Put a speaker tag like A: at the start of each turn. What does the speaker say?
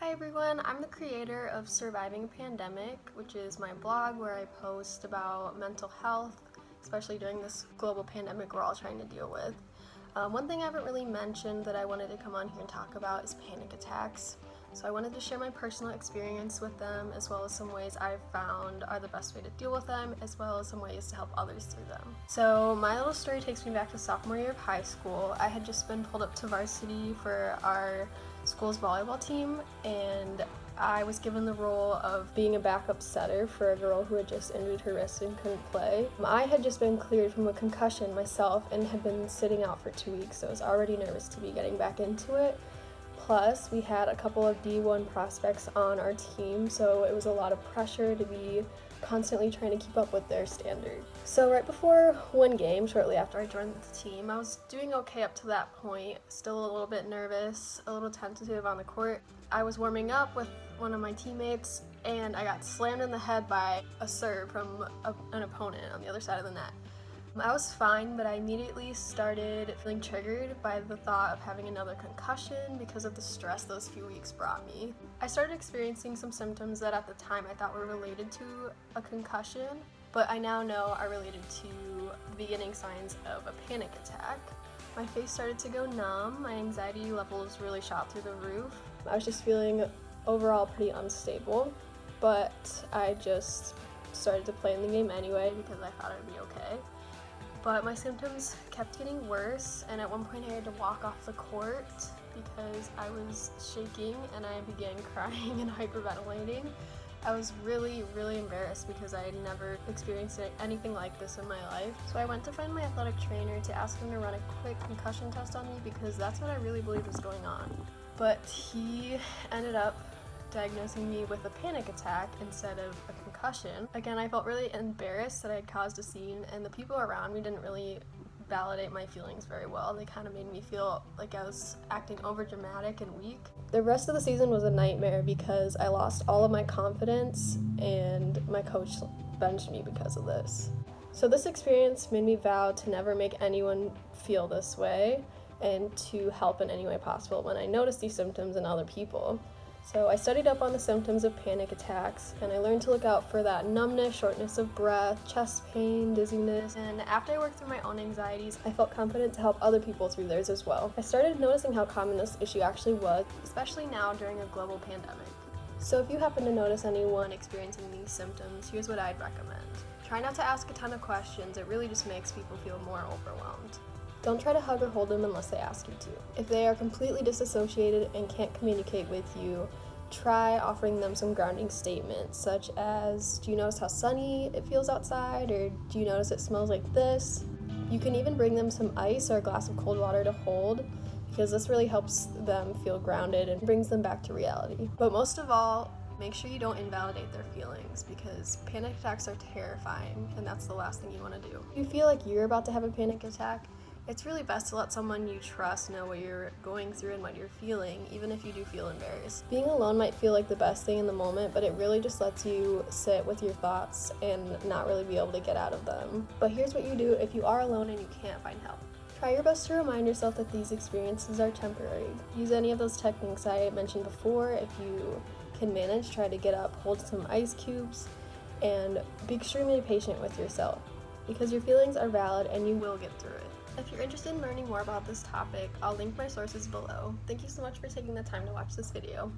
A: Hi everyone, I'm the creator of Surviving a Pandemic, which is my blog where I post about mental health, especially during this global pandemic we're all trying to deal with. One thing I haven't really mentioned that I wanted to come on here and talk about is panic attacks. So I wanted to share my personal experience with them, as well as some ways I've found are the best way to deal with them, as well as some ways to help others through them. So my little story takes me back to sophomore year of high school. I had just been pulled up to varsity for our school's volleyball team, and I was given the role of being a backup setter for a girl who had just injured her wrist and couldn't play. I had just been cleared from a concussion myself and had been sitting out for 2 weeks, so I was already nervous to be getting back into it. Plus, we had a couple of D1 prospects on our team, so it was a lot of pressure to be constantly trying to keep up with their standard. So right before one game, shortly after I joined the team, I was doing okay up to that point, still a little bit nervous, a little tentative on the court. I was warming up with one of my teammates, and I got slammed in the head by a serve from an opponent on the other side of the net. I was fine, but I immediately started feeling triggered by the thought of having another concussion because of the stress those few weeks brought me. I started experiencing some symptoms that at the time I thought were related to a concussion, but I now know are related to the beginning signs of a panic attack. My face started to go numb, my anxiety levels really shot through the roof. I was just feeling overall pretty unstable, but I just started to play in the game anyway because I thought I'd be okay. But my symptoms kept getting worse, and at one point I had to walk off the court because I was shaking and I began crying and hyperventilating. I was really embarrassed because I had never experienced anything like this in my life. So I went to find my athletic trainer to ask him to run a quick concussion test on me because that's what I really believed was going on. But he ended up diagnosing me with a panic attack instead of a concussion. Again, I felt really embarrassed that I had caused a scene, and the people around me didn't really validate my feelings very well. They kind of made me feel like I was acting over dramatic and weak. The rest of the season was a nightmare because I lost all of my confidence, and my coach benched me because of this. So this experience made me vow to never make anyone feel this way and to help in any way possible when I noticed these symptoms in other people. So I studied up on the symptoms of panic attacks, and I learned to look out for that numbness, shortness of breath, chest pain, dizziness, and after I worked through my own anxieties, I felt confident to help other people through theirs as well. I started noticing how common this issue actually was, especially now during a global pandemic. So if you happen to notice anyone experiencing these symptoms, here's what I'd recommend. Try not to ask a ton of questions, it really just makes people feel more overwhelmed. Don't try to hug or hold them unless they ask you to. If they are completely disassociated and can't communicate with you, try offering them some grounding statements, such as, do you notice how sunny it feels outside? Or do you notice it smells like this? You can even bring them some ice or a glass of cold water to hold, because this really helps them feel grounded and brings them back to reality. But most of all, make sure you don't invalidate their feelings, because panic attacks are terrifying, and that's the last thing you want to do. If you feel like you're about to have a panic attack, it's really best to let someone you trust know what you're going through and what you're feeling, even if you do feel embarrassed. Being alone might feel like the best thing in the moment, but it really just lets you sit with your thoughts and not really be able to get out of them. But here's what you do if you are alone and you can't find help. Try your best to remind yourself that these experiences are temporary. Use any of those techniques I mentioned before. If you can manage, try to get up, hold some ice cubes, and be extremely patient with yourself, because your feelings are valid and you will get through it. If you're interested in learning more about this topic, I'll link my sources below. Thank you so much for taking the time to watch this video.